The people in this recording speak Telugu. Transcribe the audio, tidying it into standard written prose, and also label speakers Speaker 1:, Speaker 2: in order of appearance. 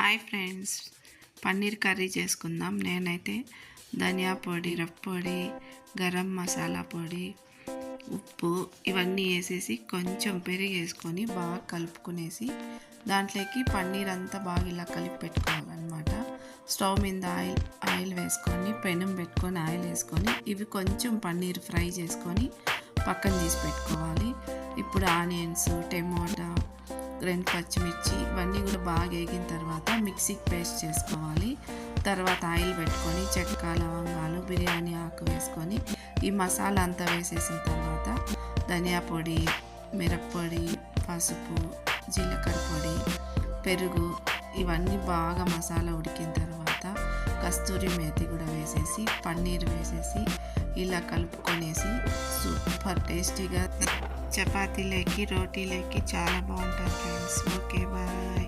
Speaker 1: హాయ్ ఫ్రెండ్స్, పన్నీర్ కర్రీ చేసుకుందాం. నేనైతే ధనియా పొడి, పొడి, గరం మసాలా పొడి, ఉప్పు ఇవన్నీ వేసేసి కొంచెం పెరుగు వేసుకొని బాగా కలుపుకునేసి దాంట్లోకి పన్నీర్ అంతా బాగా ఇలా కలిపి పెట్టుకోవాలన్నమాట. స్టవ్ మీద ఆయిల్ వేసుకొని పెనం పెట్టుకొని ఆయిల్ వేసుకొని ఇవి కొంచెం పన్నీర్ ఫ్రై చేసుకొని పక్కన తీసి పెట్టుకోవాలి. ఇప్పుడు ఆనియన్స్, టమోటా, 2 పచ్చిమిర్చి ఇవన్నీ కూడా బాగా వేగిన తర్వాత మిక్సీకి పేస్ట్ చేసుకోవాలి. తర్వాత ఆయిల్ పెట్టుకొని చెక్క, లవంగాలు, బిర్యానీ ఆకు వేసుకొని ఈ మసాలా అంతా వేసేసిన తర్వాత ధనియా పొడి, మిరప్పొడి, పసుపు, జీలకర్ర పొడి, పెరుగు ఇవన్నీ బాగా మసాలా ఉడికిన తర్వాత కస్తూరి మేతి కూడా వేసేసి పన్నీర్ వేసేసి ఇలా కలుపుకొనేసి సూపర్ టేస్టీగా చపాతీలోకి, రోటీలోకి చాలా బాగుంటుంది ఫ్రెండ్స్. Okay, bye.